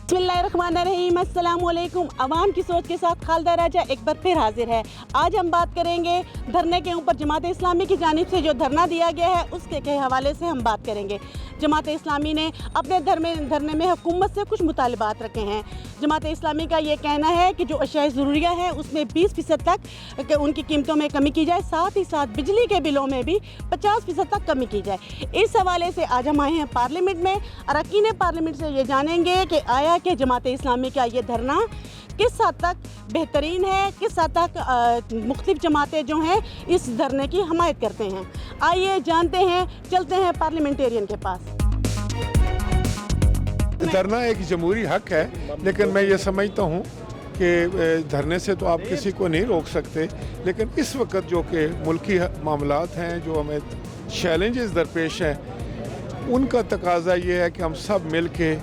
बिस्मिल्लाहिर्रहमानिर्रहीम, अस्सलामुअलैकुम। अवाम की सोच के साथ खालिदा राजा एक बार फिर हाजिर है। आज हम बात करेंगे धरने के ऊपर जमात इस्लामी की जानिब से जो धरना दिया गया है उसके के हवाले से हम बात करेंगे। जमात इस्लामी ने अपने धरने में हुकूमत से कुछ मुतालबात रखे हैं। जमात इस्लामी का ये कहना है कि जो अशिया ज़रूरिया है उसमें 20% तक उनकी कीमतों में कमी की जाए, साथ ही साथ बिजली के बिलों में भी 50% तक कमी की जाए। इस हवाले से आज हम आए हैं पार्लियामेंट में। अरकान पार्लियामेंट से ये जानेंगे कि आया कि जमात इस्लामी का ये धरना किस हद तक बेहतरीन है, किस हद तक मुख्तलिफ जमातें जो हैं इस धरने की हमायत करते हैं। आइए जानते हैं, चलते हैं पार्लियामेंटेरियन के पास। धरना एक जमहूरी हक है, लेकिन मैं ये समझता हूँ कि धरने से तो आप किसी को नहीं रोक सकते, लेकिन इस वक्त जो कि मुल्की मामलात हैं, जो हमें चैलेंजेस दरपेश हैं, उनका तकाजा ये है कि हम सब मिल के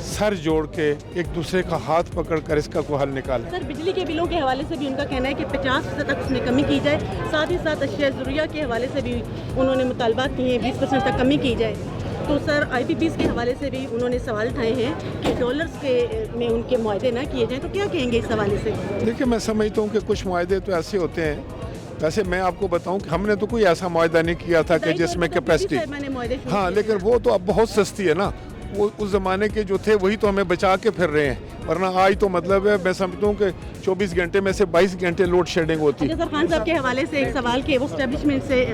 सर जोड़ के एक दूसरे का हाथ पकड़ कर इसका कोई हल निकालें। सर, बिजली के बिलों के हवाले से भी उनका कहना है कि 50% तक उसमें कमी की जाए, साथ ही साथ अशिया ज़रूरिया के हवाले से भी उन्होंने मुतालबात किए हैं 20% तक कमी की जाए। तो सर, IPPs के हवाले से भी उन्होंने सवाल उठाए हैं कि डॉलर्स के में उनके मुआहदे ना किए जाएँ, तो क्या कहेंगे इस हवाले से? देखिए, मैं समझता हूँ कि कुछ मुआहदे तो ऐसे होते हैं, वैसे मैं आपको बताऊं कि हमने तो कोई ऐसा मुआहदा नहीं किया था कि जिसमें कैपेसिटी, हाँ, लेकिन वो तो अब बहुत सस्ती है ना, वो उस ज़माने के जो थे वही तो हमें बचा के फिर रहे हैं, वरना आज तो मतलब है, मैं समझता हूँ कि 24 घंटे में से 22 घंटे लोड शेडिंग होती है। सर, खान साहब के हवाले से एक सवाल कि वो एस्टेब्लिशमेंट से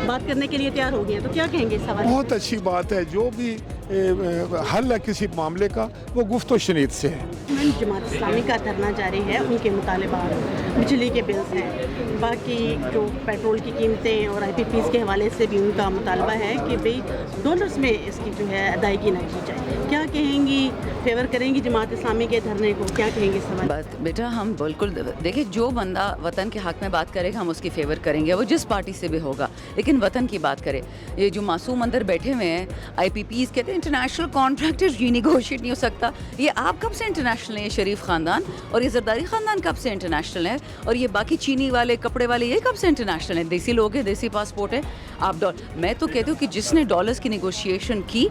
बात करने के लिए तैयार हो गए हैं, तो क्या कहेंगे इस सवाल? बहुत अच्छी बात है, जो भी हल है किसी मामले का वो गुफ्त व शनीद से है। जमात इस्लामी का धरना जारी है, उनके मुतालबात बिजली के बिल्स हैं, बाकी जो पेट्रोल की कीमतें और IPPs के हवाले से भी उनका मुतालबा है कि भाई डॉलर्स में इसकी जो है अदायगी न की जाए। क्या कहेंगी, फेवर करेंगी जमात इस्लामी के धरने को, क्या कहेंगे इस सवाल? बात बेटा, हम बिल्कुल देखिए, जो बंदा वतन के हक़ में बात करेगा हम उसकी फेवर करेंगे, वो जिस पार्टी से भी होगा, लेकिन वतन की बात करे। ये जो मासूम अंदर बैठे हुए हैं IPPs कहते हैं इंटरनेशनल कॉन्ट्रैक्ट रीनेगोशिएट नहीं हो सकता। ये आप कब से इंटरनेशनल है? ये शरीफ ख़ानदान और ये जरदारी ख़ानदान कब से इंटरनेशनल है? और ये बाकी चीनी वाले, कपड़े वाले, ये कब से इंटरनेशनल है? देसी लोग हैं, देसी पासपोर्ट है। आप मैं तो कहती हूँ कि जिसने डॉलर्स की नेगोशिएशन की,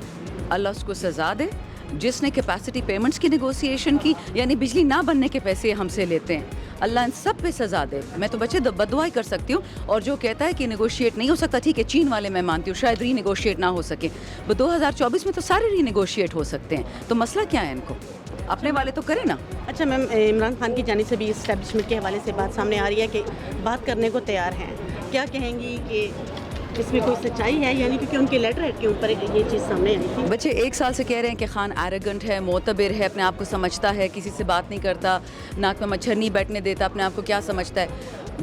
अल्लाह उसको सज़ा दे। जिसने कैपेसिटी पेमेंट्स की नेगोशिएशन की, यानी बिजली ना बनने के पैसे हमसे लेते हैं, अल्लाह इन सब पे सज़ा दे। मैं तो बच्चे बददुआ ही कर सकती हूँ। और जो कहता है कि नेगोशिएट नहीं हो सकता, ठीक है, चीन वाले मैं मानती हूँ शायद रीनेगोशिएट ना हो सके, 2024 में तो सारे रीनेगोशिएट हो सकते हैं। तो मसला क्या है? इनको अपने वाले तो करें ना। अच्छा मैम, इमरान खान की जानिब से भी इस्टेब्लिशमेंट के हवाले से बात सामने आ रही है कि बात करने को तैयार हैं। क्या कहेंगी कि इसमें कोई सच्चाई है, यानी क्योंकि उनके लेटर हेड के ऊपर ये चीज़ सामने आई थी? बच्चे 1 साल से कह रहे हैं कि खान एरोगेंट है, मोतबर है, अपने आप को समझता है, किसी से बात नहीं करता, नाक में मच्छर नहीं बैठने देता, अपने आप को क्या समझता है।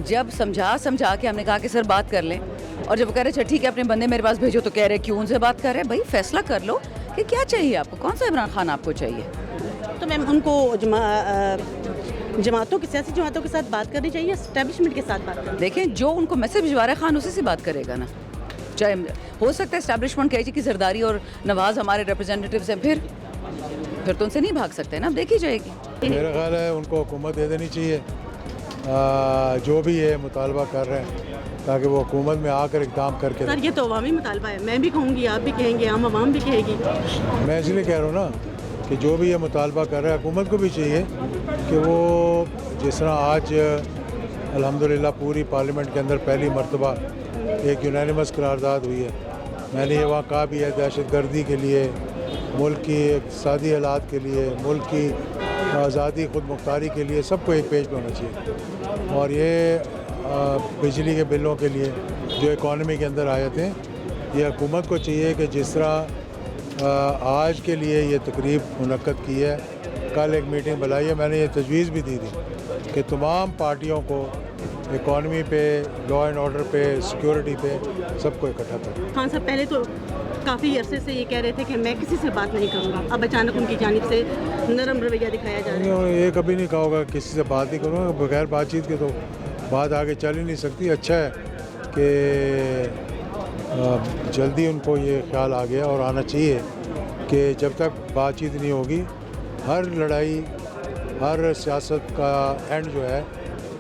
जब समझा के हमने कहा कि सर बात कर लें, और जब कह रहे अच्छा ठीक है अपने बंदे मेरे पास भेजो, तो कह रहे क्यों उनसे बात कर रहे हैं? भाई फैसला कर लो कि क्या चाहिए आपको, कौन सा इमरान खान आपको चाहिए। तो मैम उनको जमातों की, सियासी जमातों के साथ बात करनी चाहिए, एस्टेब्लिशमेंट के साथ बात करनी? देखें, जो उनको मैसेज भिजवा रहा है खान उसी से बात करेगा ना। चाहे हो सकता है एस्टेब्लिशमेंट कहे कि जरदारी और नवाज़ हमारे रिप्रेजेंटेटिव्स हैं, फिर तो उनसे नहीं भाग सकते ना, अब देखी जाएगी। मेरा ख्याल है उनको हुकूमत दे देनी चाहिए जो भी ये मुतालबा कर रहे हैं, ताकि वो हुकूमत में आकर इक़दाम करके। सर, ये तो अवामी मुतालबा है, मैं भी कहूँगी, आप भी कहेंगे, आम आवाम भी कहेगी। मैं इसलिए कह रहा हूँ ना कि जो भी ये मुतालबा कर रहा है, हुकूमत को भी चाहिए कि वो जिस तरह आज अल्हम्दुलिल्लाह पूरी पार्लियामेंट के अंदर पहली मरतबा एक यूनानिमस करारदाद हुई है। मैंने ये वहाँ कहा भी है, दहशत गर्दी के लिए, मुल्क की इक़्तिसादी हालात के लिए, मुल्क की आज़ादी खुद मुख्तारी के लिए सबको एक पेज पे होना चाहिए। और ये बिजली के बिलों के लिए जो इकॉनमी के अंदर आए थे, ये हुकूमत को चाहिए कि जिस तरह आज के लिए ये तकरीब मुनक्कद की है, कल एक मीटिंग बुलाई है, मैंने ये तजवीज़ भी दी थी कि तमाम पार्टियों को इकॉनमी पे, लॉ एंड ऑर्डर पे, सिक्योरिटी पे सबको इकट्ठा करें। खान साहब पहले तो काफ़ी अरसे से ये कह रहे थे कि मैं किसी से बात नहीं करूँगा, अब अचानक उनकी जानिब से नरम रवैया दिखाया जा रहा है। ये कभी नहीं कहा होगा किसी से बात नहीं करूँगा, बगैर बातचीत के तो बात आगे चल ही नहीं सकती। अच्छा है कि जल्दी उनको ये ख्याल आ गया, और आना चाहिए कि जब तक बातचीत नहीं होगी, हर लड़ाई, हर सियासत का एंड जो है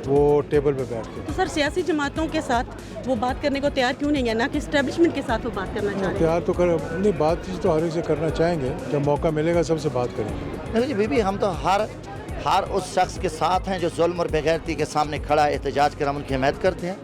वो टेबल पे बैठ के। तो सर, सियासी जमातों के साथ वो बात करने को तैयार क्यों नहीं है, ना कि इस्टेब्लिशमेंट के साथ वो बात करना चाह रहे हैं? तैयार तो कर नहीं, बात चीज़ तो हर एक से करना चाहेंगे, जब मौका मिलेगा सबसे बात करेंगे। नहीं बीबी, हम तो हर उस शख्स के साथ हैं जो जुल्म और बेगैरती के सामने खड़ा है, एहतजाज कर हम उनकी हिमायत करते हैं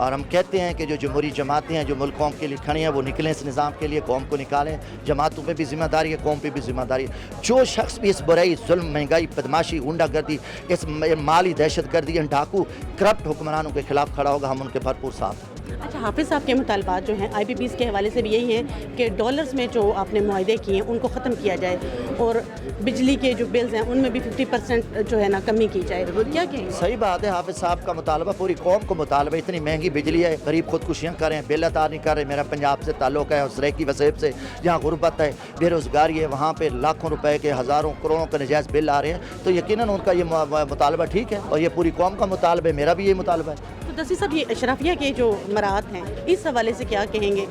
और हम कहते हैं कि जो जमहूरी जमातें हैं जो मुल्क कौम के लिए खड़ी हैं वो निकलें इस निज़ाम के लिए, कौम को निकालें। जमातों पे भी ज़िम्मेदारी है, कौम पे भी ज़िम्मेदारी है। जो शख्स भी इस बुराई, जुल्म, महंगाई, बदमाशी, गुंडागर्दी, इस माली दहशतगर्दी, इन डाकू करप्ट हुक्मरानों के खिलाफ खड़ा होगा, हम उनके भरपूर साथ हैं। अच्छा, हाफिज़ साहब के मुतालबात जो हैं IPPs के हवाले से भी यही हैं कि डॉलर्स में जो आपने मुआहदे किए हैं उनको ख़त्म किया जाए और बिजली के जो बिल्स हैं उनमें भी 50% जो है ना कमी की जाए। क्या कहेंगे? सही बात है, हाफिज़ साहब का मुतालबा पूरी कौम को मुतालबा। इतनी महंगी बिजली है, गरीब खुदकुशियाँ कर रहे हैं, बिल अता नहीं कर रहे। मेरा पंजाब से ताल्लुक़ है, उस की वसेब से, जहाँ गुरबत है, बेरोज़गारी है, वहाँ पे लाखों रुपए के, हज़ारों करोड़ों के नजायज़ बिल आ रहे हैं। तो यकीनन उनका ये मुतालबा ठीक है और ये पूरी कौम का मुतालबा है, मेरा भी ये मुतालबा है। तो दसी साहब, ये अशराफिया के जो मराहत हैं इस हवाले से क्या कहेंगे?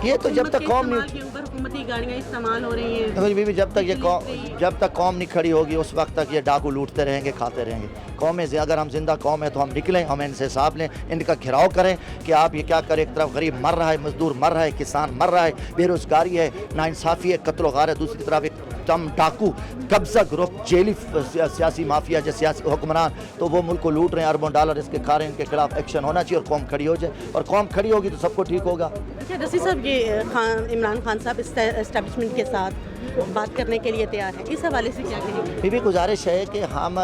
ये तो जब तक कौम नहीं, के ऊपर हुकूमती गाड़ियाँ इस्तेमाल हो रही हैं, बीबी जब तक कौम नहीं खड़ी होगी उस वक्त तक ये डाकू लूटते रहेंगे, खाते रहेंगे। कौमें अगर हम जिंदा कौम है तो हम निकलें, हम इनसे हिसाब लें, इनका घिराव करें कि आप ये क्या करें। एक तरफ गरीब मर रहा है, मजदूर मर रहा है, किसान मर रहा है, बेरोज़गारी है, नाइंसाफ़ी है, कत्ल गार है। दूसरी तरफ एक तम डाकू, कब्जा ग्रुप, जेली सियासी माफिया जो सियासी हुक्मरान, तो वो मुल्क को लूट रहे हैं, अरबों डॉलर इसके खा रहे हैं। इनके खिलाफ एक्शन होना चाहिए और कौम खड़ी हो जाए, और कौम खड़ी होगी तो सबको ठीक होगा। अच्छा दसी साहब, ये इमरान खान साहब इस्टेब्लिशमेंट के साथ बात करने के लिए तैयार हैं, इस हवाले से क्या कहेंगे? बीबी गुजारिश है कि हम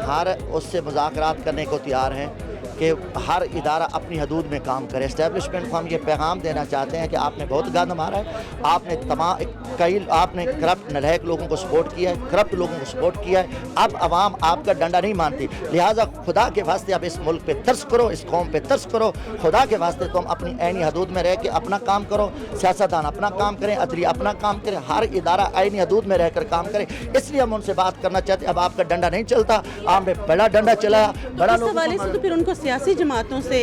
हर उससे मुज़ाकरात करने को तैयार हैं कि हर इदारा अपनी हदूद में काम करे। इस्टेब्लिशमेंट को हम ये पैगाम देना चाहते हैं कि आपने बहुत गंद मारा है, आपने करप्ट नलायक लोगों को सपोर्ट किया है, करप्ट लोगों को सपोर्ट किया है। अब आवाम आपका डंडा नहीं मानती, लिहाजा खुदा के वास्ते अब इस मुल्क पे तरस करो, इस कौम पे तरस करो। खुदा के वास्ते तुम अपनी ऐनी हदूद में रह के अपना काम करो, सियासतदान अपना काम करें, अदलिया अपना काम करें, हर इदारा ऐनी हदूद में रहकर काम करे। इसलिए हम उनसे बात करना चाहते हैं। अब आपका डंडा नहीं चलता, आपने बड़ा डंडा चलाया, बड़ा इस हवाले से तो फिर उनको सियासी जमातों से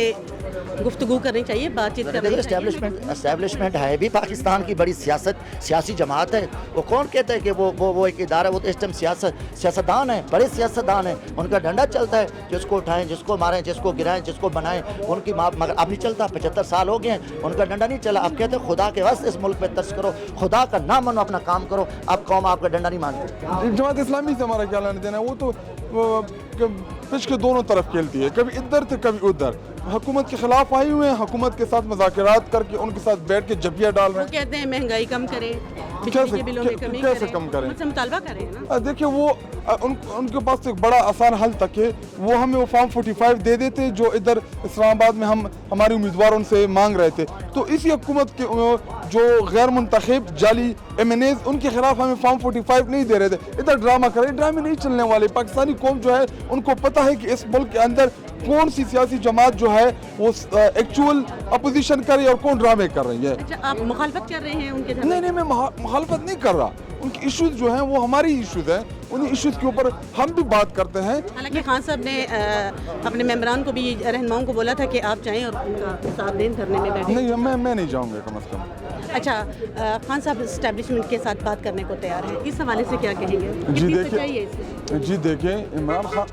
गुफ्तगू करनी चाहिए, बातचीत करनी चाहिए। एस्टेब्लिशमेंट है भी पाकिस्तान की बड़ी सियासी जमात है। वो कौन कहता है कि वो एक इदारा, वो तो इस टाइम सियासतदान है, बड़े सियासतदान हैं, उनका डंडा चलता है। जिसको उठाएं, जिसको मारें, जिसको गिराएं, जिसको बनाएं, उनकी मगर अब नहीं चलता। 75 साल हो गए हैं, उनका डंडा नहीं चला। अब कहते हैं खुदा के वास्ते इस मुल्क पे तरस करो, खुदा का नाम मानो, अपना काम करो। अब कौम आपका डंडा नहीं मानती। जमात इस्लामी से हमारा क्या लेना देना है? वो तो पिच के दोनों तरफ खेलती है, कभी इधर तो कभी उधर। हुकूमत के खिलाफ आई हुए हैं, हुकूमत के साथ मुज़ाकरात करके उनके साथ बैठ के जबिया डाल रहे हैं। कहते हैं महंगाई कम करें, बिजली के बिलों में कमी कैसे करें, कम करें? मुझसे मुतालबा करें ना। देखिए वो उनके पास तो एक बड़ा आसान हल तक है। वो हमें वो फॉर्म 45 दे देते जो इधर इस्लामाबाद में हम हमारे उम्मीदवारों से मांग रहे थे। तो इसी हुकूमत के जो गैर मुंतखब जाली MNAs, उनके खिलाफ हमें फॉर्म 45 नहीं दे रहे थे। इधर ड्रामा करें, ड्रामे नहीं चलने वाले। पाकिस्तानी कौम जो है उनको पता है कि इस मुल्क के अंदर कौन सी सियासी जमात जो है वो एक्चुअल अपोजिशन कर रही है और कौन ड्रामे कर रही है। अच्छा, आप मुखालफत कर रहे हैं उनके? नहीं, मैं मुखालफत नहीं कर रहा। उनके इश्यूज जो हैं वो हमारी इश्यूज हैं, उन्हीं इश्यूज के ऊपर हम भी बात करते हैं। हालांकि खान साहब ने अपने मेंबरान को भी, रहनुमाओं को बोला था कि आप जाएं और उनका साथ दें, धरने में बैठें। नहीं, मैं नहीं जाऊँगा कम अज़ कम। अच्छा, खान साहब इस्टेब्लिशमेंट के साथ बात करने को तैयार हैं, इस हवाले से क्या कहेंगे? जी देखिए इमरान खान,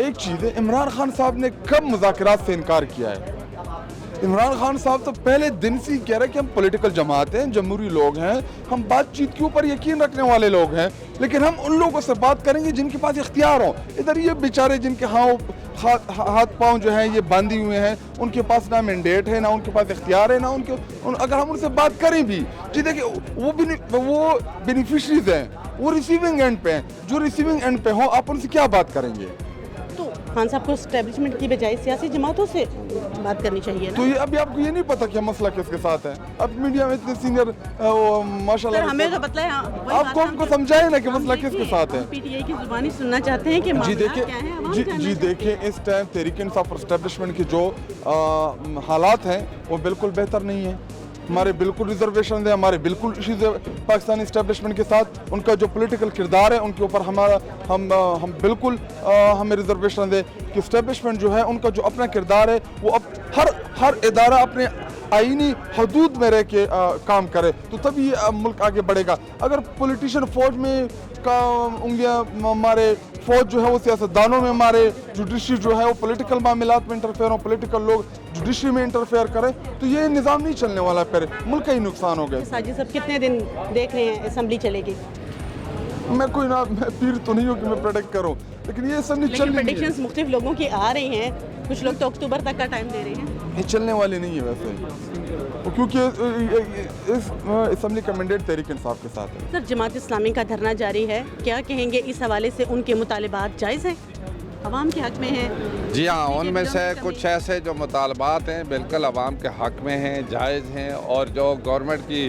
एक चीज़ है, इमरान खान साहब ने कब मुज़ाकरात से इनकार किया है? इमरान खान साहब तो पहले दिन से ही कह रहे हैं कि हम पॉलिटिकल जमात हैं, जमहूरी लोग हैं, हम बातचीत के ऊपर यकीन रखने वाले लोग हैं, लेकिन हम उन लोगों से बात करेंगे जिनके पास इख्तियार हो। इधर ये बेचारे जिनके हाथ पाँव जो हैं ये बांधी हुए हैं, उनके पास ना मैंडेट है, ना उनके पास इख्तियार है, ना अगर हम उनसे बात करें भी, जी देखिए वो बेनिफिशरीज हैं, वो रिसीविंग एंड पे हैं। जो रिसीविंग एंड पे हो आप उनसे क्या बात करेंगे? खान साहब को एस्टेब्लिशमेंट की बजाय सियासी जमातों से बात करनी चाहिए ना? तो ये अभी आपको ये नहीं पता कि मसला किसके साथ है? अब मीडिया में इतने सीनियर माशाल्लाह, हमें तो पता है, आपको हमको समझाए ना कि मसला किसके साथ है। PTI की जुबानी सुनना चाहते हैं कि जी देखिए इस टाइम तहरीक इंसाफ और एस्टेब्लिशमेंट के जो हालात हैं वो बिल्कुल बेहतर नहीं है। हमारे बिल्कुल रिजर्वेशन है, हमारे बिल्कुल इश्यूज है पाकिस्तानी इस्टेब्लिशमेंट के साथ। उनका जो पॉलिटिकल किरदार है उनके ऊपर हम बिल्कुल हमें रिजर्वेशन है कि इस्टेब्लिशमेंट जो है उनका जो अपना किरदार है वो अब हर इदारा अपने आईनी हदूद में रह के काम करे, तो तभी मुल्क आगे बढ़ेगा। अगर पॉलिटिशियन फौज में का उंगलियां मारे, फौज जो है वो सियासतदानों में मारे, जुडिशरी जो है वो पॉलिटिकल मामलात में इंटरफेयर हो, पॉलिटिकल लोग जुडिशरी में इंटरफेयर करें, तो ये निज़ाम नहीं चलने वाला, फिर मुल्क का ही नुकसान हो गया। साजिद साहब कितने दिन देख रहे हैं असेंबली चलेगी? मैं पीर तो नहीं हूँ कि मैं प्रेडिक्ट करूँ, लेकिन ये असेंबली चल लेकिन नहीं प्रेडिक्शंस मुख्तलिफ लोगों की आ रही हैं, कुछ लोग तो अक्टूबर तक का टाइम दे रहे हैं। ये चलने वाली नहीं है वैसे, क्योंकि इस असेंबली का मैंडेट तहरीक इंसाफ के साथ है। सर, जमात इस्लामी का धरना जारी है, क्या कहेंगे इस हवाले से? उनके मुतालिबात जायज़ हैं, अवाम के हक में हैं? जी हाँ, उनमें से कुछ ऐसे जो मुतालबात हैं बिल्कुल अवाम के हक में हैं, जायज़ हैं, और जो गवर्नमेंट की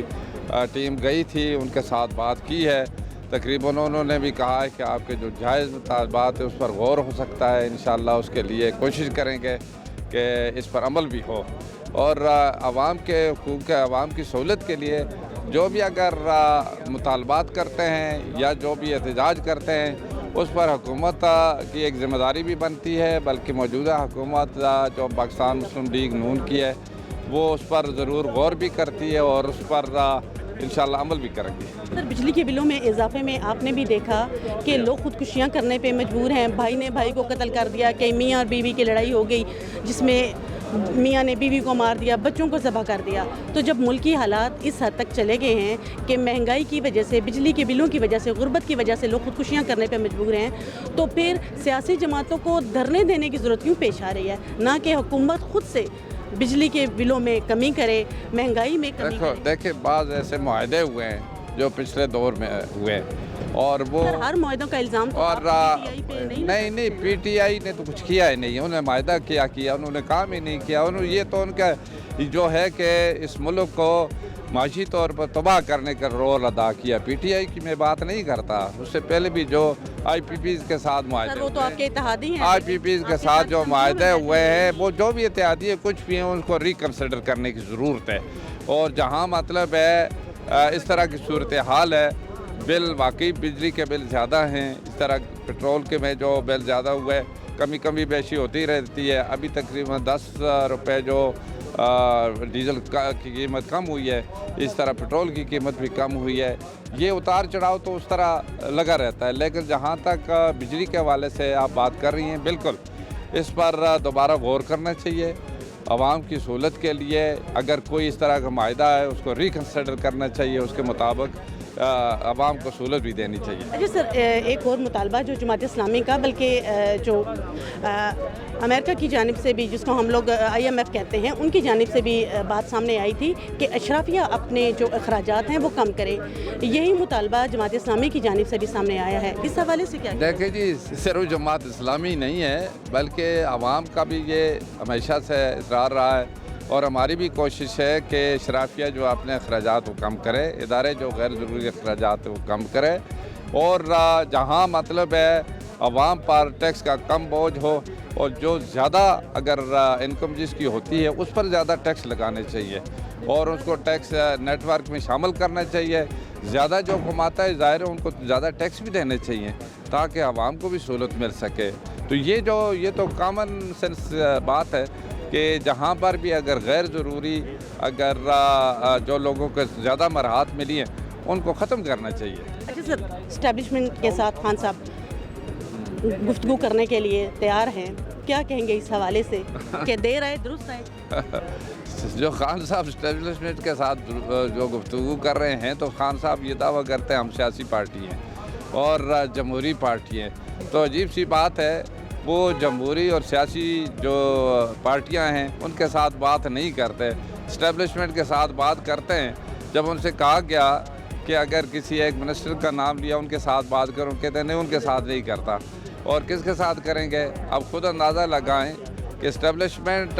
टीम गई थी उनके साथ बात की है, तकरीबन उन्होंने भी कहा है कि आपके जो जायज़ मुतालबात है उस पर गौर हो सकता है, इंशाअल्लाह उसके लिए कोशिश करेंगे कि इस पर अमल भी हो, और आवाम के हकूक़, आवाम की सहूलत के लिए जो भी अगर मुतालबात करते हैं या जो भी एहतजाज करते हैं उस पर हुकूमत की एक ज़िम्मेदारी भी बनती है, बल्कि मौजूदा हुकूमत जो पाकिस्तान मुस्लिम लीग नून की है वो उस पर ज़रूर गौर भी करती है और उस पर इंशाअल्लाह अमल भी करेंगे। सर, बिजली के बिलों में इजाफे में आपने भी देखा कि लोग खुदकुशियाँ करने पे मजबूर हैं, भाई ने भाई को कत्ल कर दिया, कि मियाँ और बीवी की लड़ाई हो गई जिसमें मियाँ ने बीवी को मार दिया, बच्चों को ज़बह कर दिया। तो जब मुल्की हालात इस हद तक चले गए हैं कि महंगाई की वजह से, बिजली के बिलों की वजह से, गुर्बत की वजह से लोग खुदकुशियाँ करने पे मजबूर हैं, तो फिर सियासी जमातों को धरने देने की ज़रूरत क्यों पेश आ रही है, ना कि हुकूमत खुद से बिजली के बिलों में कमी करे, महंगाई में कमी करे? देखिए, बाज़ ऐसे मुआहदे हुए हैं जो पिछले दौर में हुए हैं, और वो सर, हर मुआहदों का इल्ज़ाम तो और PTI पे नहीं नहीं, PTI ने तो कुछ किया ही नहीं, उन्होंने मायदा किया, उन्होंने काम ही नहीं किया। उन्होंने ये तो उनका जो है कि इस मुल्क को माशी तौर पर तबाह करने का रोल अदा किया। PTI की मैं बात नहीं करता, उससे पहले भी जो IPPs के साथ सर, वो तो आपके माहदे इत्तेहादी हैं। IPPs के साथ जो माहदे हुए हैं, वो जो भी इत्तेहादी है कुछ भी हैं उनको रिकन्सिडर करने की ज़रूरत है, और जहाँ मतलब है इस तरह की सूरत हाल है, बिल वाकई बिजली के बिल ज़्यादा हैं, इस तरह पेट्रोल के में जो बिल ज़्यादा हुआ है, कमी बेशी होती रहती है। अभी तकरीबन 10 रुपये जो डीजल की कीमत कम हुई है, इस तरह पेट्रोल की कीमत भी कम हुई है। ये उतार चढ़ाव तो उस तरह लगा रहता है, लेकिन जहाँ तक बिजली के हवाले से आप बात कर रही हैं, बिल्कुल इस पर दोबारा गौर करना चाहिए। आवाम की सहूलत के लिए अगर कोई इस तरह का मायदा है उसको रिकन्सिडर करना चाहिए, उसके मुताबिक आवाम को सहूलत भी देनी चाहिए। अच्छा सर, एक और मुतालबा जो जमात इस्लामी का, बल्कि जो अमेरिका की जानिब से भी, जिसको हम लोग IMF कहते हैं, उनकी जानिब से भी बात सामने आई थी कि अशराफिया अपने जो अखराजात हैं वो कम करे। यही मुतालबा जमात इस्लामी की जानिब से भी सामने आया है, इस हवाले से क्या? देखिए जी, सिर्फ जमात इस्लामी नहीं है बल्कि आवाम का भी ये हमेशा से इसरार रहा है, और हमारी भी कोशिश है कि शराफिया जो अपने अखराजात को कम करे, इदारे जो गैर ज़रूरी अखराजात वो कम करे, और जहाँ मतलब है आवाम पर टैक्स का कम बोझ हो, और जो ज़्यादा अगर इनकम जिसकी होती है उस पर ज़्यादा टैक्स लगाने चाहिए, और उसको टैक्स नेटवर्क में शामिल करना चाहिए। ज़्यादा जो कमाता है ज़ाहिर है उनको ज़्यादा टैक्स भी देने चाहिए ताकि आवाम को भी सहूलत मिल सके। तो ये तो कॉमन सेंस बात है कि जहाँ पर भी अगर गैर ज़रूरी अगर जो लोगों को ज़्यादा मराहत मिली हैं उनको ख़त्म करना चाहिए। अच्छा सर, इस्टेब्लिशमेंट के साथ खान साहब गुफ्तगू करने के लिए तैयार हैं, क्या कहेंगे इस हवाले से कि देर आए दुरुस्त आए? जो खान साहब इस्टेब्लिशमेंट के साथ जो गुफ्तगू कर रहे हैं, तो खान साहब ये दावा करते हैं हम सियासी पार्टी हैं और जमहूरी पार्टी हैं, तो अजीब सी बात है। वो जमहूरी और सियासी जो पार्टियां हैं उनके साथ बात नहीं करते, इस्टेब्लिशमेंट के साथ बात करते हैं। जब उनसे कहा गया कि अगर किसी एक मिनिस्टर का नाम लिया उनके साथ बात करो, कहते नहीं उनके साथ नहीं करता, और किसके साथ करेंगे? अब खुद अंदाज़ा लगाएं कि इस्टेब्लिशमेंट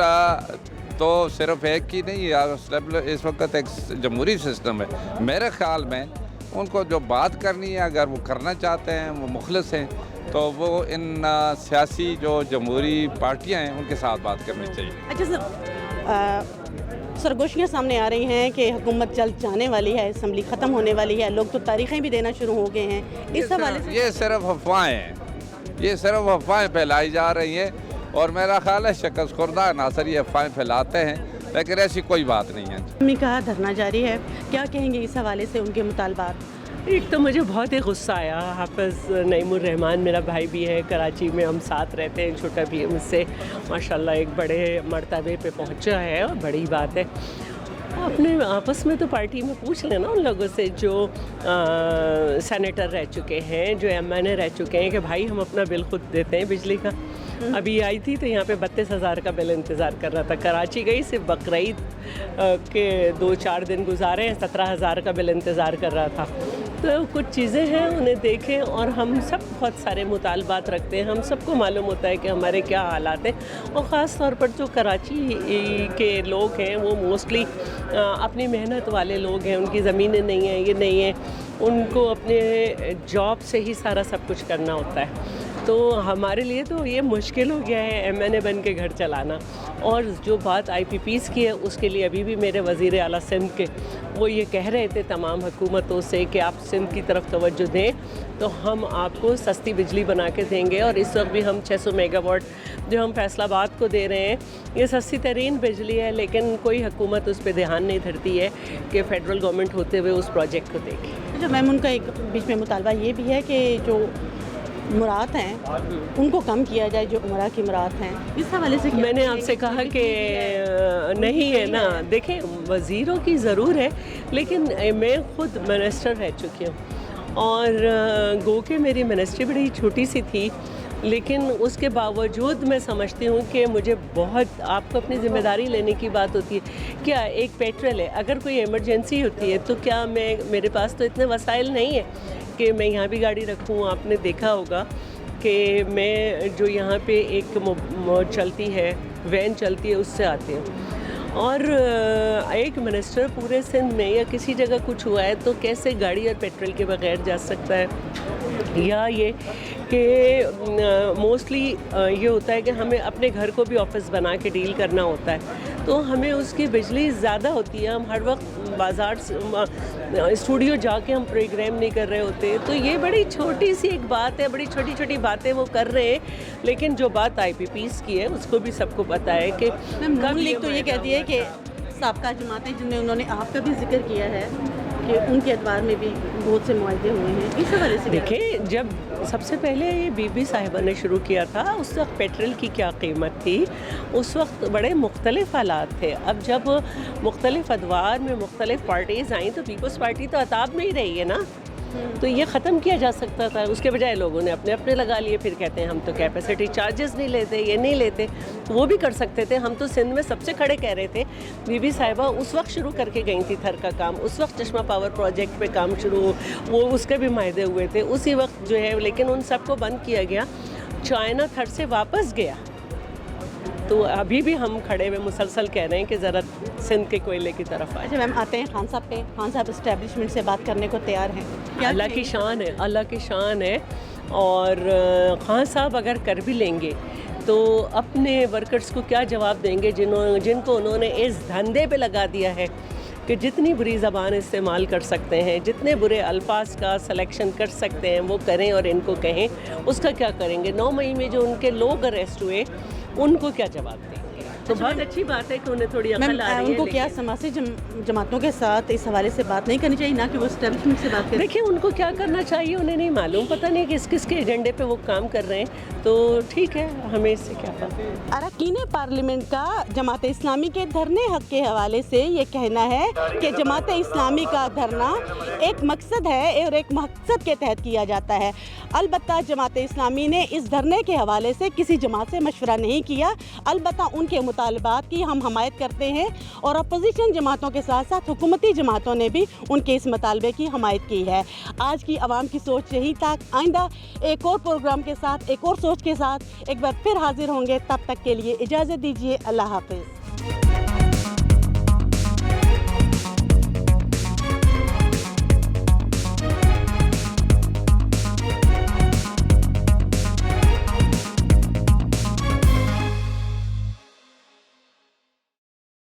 तो सिर्फ एक की नहीं है, इस वक्त एक जमहूरी सिस्टम है। मेरे ख्याल में उनको जो बात करनी है, अगर वो करना चाहते हैं, वो मुखलिस हैं, तो वो इन सियासी जो जमहूरी पार्टियां हैं उनके साथ बात करनी चाहिए। अच्छा सर, सरगोशियाँ सामने आ रही हैं कि हुकूमत जल्द जाने वाली है, असम्बली ख़त्म होने वाली है, लोग तो तारीखें भी देना शुरू हो गए हैं, इस हवाले से? ये सिर्फ अफवाहें हैं, ये सिर्फ अफवाहें फैलाई जा रही हैं, और मेरा ख्याल है शिकस्त खुर्दा नासर ये अफवाहें फैलाते हैं, लेकिन ऐसी कोई बात नहीं है। अम्मी का धरना जारी है, क्या कहेंगे इस हवाले से, उनके मुतालबात? ایک تو مجھے بہت ہی غصہ آیا. حافظ نعیم الرحمان میرا بھائی بھی ہے, کراچی میں ہم ساتھ رہتے ہیں, چھوٹا بھی ہے مجھ سے, ماشاءاللہ ایک بڑے مرتبے پہ پہنچا ہے اور بڑی بات ہے. اپنے آپس میں تو پارٹی میں پوچھ لینا ان لوگوں سے جو سینیٹر رہ چکے ہیں, جو ایم این اے رہ چکے ہیں, کہ بھائی ہم اپنا بل خود دیتے ہیں بجلی کا. ابھی آئی تھی تو یہاں پہ 32,000 کا بل انتظار کر رہا تھا. کراچی گئی, صرف بقرعید کے 2-4 دن گزارے ہیں, 17,000 کا بل انتظار کر رہا تھا. تو کچھ چیزیں ہیں, انہیں دیکھیں. اور ہم سب بہت سارے مطالبات رکھتے ہیں, ہم سب کو معلوم ہوتا ہے کہ ہمارے کیا حالات ہیں. اور خاص طور پر جو کراچی کے لوگ ہیں وہ موسٹلی اپنی محنت والے لوگ ہیں, ان کی زمینیں نہیں ہیں, یہ نہیں ہیں, ان کو اپنے جاب سے ہی سارا سب کچھ کرنا ہوتا ہے. تو ہمارے لیے تو یہ مشکل ہو گیا ہے ایم این اے بن کے گھر چلانا. اور جو بات آئی پی پیز کی ہے اس کے لیے ابھی بھی میرے وزیر اعلیٰ سندھ کے وہ یہ کہہ رہے تھے تمام حکومتوں سے کہ آپ سندھ کی طرف توجہ دیں تو ہم آپ کو سستی بجلی بنا کے دیں گے. اور اس وقت بھی ہم 600 میگا واٹ جو ہم فیصل آباد کو دے رہے ہیں یہ سستی ترین بجلی ہے, لیکن کوئی حکومت اس پہ دھیان نہیں دھرتی ہے کہ فیڈرل گورنمنٹ ہوتے ہوئے اس پروجیکٹ کو دیکھے. جو میم ان کا ایک بیچ میں مطالبہ یہ بھی ہے کہ جو مراد ہیں ان کو کم کیا جائے, جو عمرہ کی مراد ہیں. اس حوالے سے میں نے آپ سے کہا کہ نہیں ہے نا. دیکھیں وزیروں کی ضرور ہے, لیکن میں خود منسٹر رہ چکی ہوں اور گو کہ میری منسٹری بڑی چھوٹی سی تھی, لیکن اس کے باوجود میں سمجھتی ہوں کہ مجھے بہت آپ کو اپنی ذمہ داری لینے کی بات ہوتی ہے. کیا ایک پیٹرول ہے, اگر کوئی ایمرجنسی ہوتی ہے تو کیا میرے پاس تو اتنے وسائل نہیں ہے کہ میں یہاں بھی گاڑی رکھوں. آپ نے دیکھا ہوگا کہ میں جو یہاں پہ ایک چلتی ہے وین چلتی ہے اس سے آتے ہیں. اور ایک منسٹر پورے سندھ میں یا کسی جگہ کچھ ہوا ہے تو کیسے گاڑی اور پیٹرول کے بغیر جا سکتا ہے. یا یہ کہ موسٹلی یہ ہوتا ہے کہ ہمیں اپنے گھر کو بھی آفس بنا کے ڈیل کرنا ہوتا ہے, تو ہمیں اس کی بجلی زیادہ ہوتی ہے. ہم ہر وقت بازار اسٹوڈیو جا کے ہم پروگرام نہیں کر رہے ہوتے. تو یہ بڑی چھوٹی سی ایک بات ہے, بڑی چھوٹی چھوٹی باتیں وہ کر رہے ہیں, لیکن جو بات آئی پی پیز کی ہے اس کو بھی سب کو پتہ ہے کہ نون لیگ تو یہ کہتی ہے کہ سابقہ جماعتیں جن میں انہوں نے آپ کا بھی ذکر کیا ہے کہ ان کے اعتبار میں بھی بہت سے معاہدے ہوئے ہیں. اس حوالے سے دیکھیں, جب سب سے پہلے یہ بی بی صاحبہ نے شروع کیا تھا اس وقت پیٹرول کی کیا قیمت تھی, اس وقت بڑے مختلف حالات تھے. اب جب مختلف ادوار میں مختلف پارٹیز آئیں تو پیپلز پارٹی تو عطاب میں ہی رہی ہے نا, تو یہ ختم کیا جا سکتا تھا. اس کے بجائے لوگوں نے اپنے لگا لیے, پھر کہتے ہیں ہم تو کیپیسٹی چارجز نہیں لیتے, یہ نہیں لیتے. وہ بھی کر سکتے تھے. ہم تو سندھ میں سب سے کھڑے کہہ رہے تھے. بی بی صاحبہ اس وقت شروع کر کے گئی تھی تھر کا کام, اس وقت چشمہ پاور پروجیکٹ پہ کام شروع, وہ اس کے بھی معاہدے ہوئے تھے اسی وقت جو ہے, لیکن ان سب کو بند کیا گیا. چائنا تھر سے واپس گیا, تو ابھی بھی ہم کھڑے ہوئے مسلسل کہہ رہے ہیں کہ ذرا سندھ کے کوئلے کی طرف آئے. اچھا میم, آتے ہیں خان صاحب پہ. خان صاحب اسٹیبلشمنٹ سے بات کرنے کو تیار ہیں. اللہ کی شان ہے, اللہ کی شان ہے. اور خان صاحب اگر کر بھی لیں گے تو اپنے ورکرز کو کیا جواب دیں گے جن کو انہوں نے اس دھندے پہ لگا دیا ہے کہ جتنی بری زبان استعمال کر سکتے ہیں, جتنے برے الفاظ کا سلیکشن کر سکتے ہیں وہ کریں اور ان کو کہیں. اس کا کیا کریں گے؟ 9 مئی میں جو ان کے لوگ اریسٹ ہوئے ان کو کیا جواب دیں گے؟ تو بہت اچھی بات ہے کہ انہیں تھوڑی عقل آ رہی ہے. ان کو کیا سماجی جماعتوں کے ساتھ اس حوالے سے بات نہیں کرنی چاہیے, نہ کہ وہ اسٹیبلشمنٹ سے بات کریں؟ دیکھیں, ان کو کیا کرنا چاہیے انہیں نہیں معلوم, پتہ نہیں کس کس کے ایجنڈے پہ وہ کام کر رہے ہیں. تو ٹھیک ہے, ہمیں اس سے کیا پتہ. اراکین پارلیمنٹ کا جماعت اسلامی کے دھرنے حق کے حوالے سے یہ کہنا ہے کہ جماعت اسلامی کا دھرنا ایک مقصد ہے اور ایک مقصد کے تحت کیا جاتا ہے. البتہ جماعت اسلامی نے اس دھرنے کے حوالے سے کسی جماعت سے مشورہ نہیں کیا. البتہ ان کے مطالبات کی ہم حمایت کرتے ہیں اور اپوزیشن جماعتوں کے ساتھ ساتھ حکومتی جماعتوں نے بھی ان کے اس مطالبے کی حمایت کی ہے. آج کی عوام کی سوچ یہی تک. آئندہ ایک اور پروگرام کے ساتھ, ایک اور سوچ کے ساتھ ایک بار پھر حاضر ہوں گے. تب تک کے لیے اجازت دیجیے. اللہ حافظ.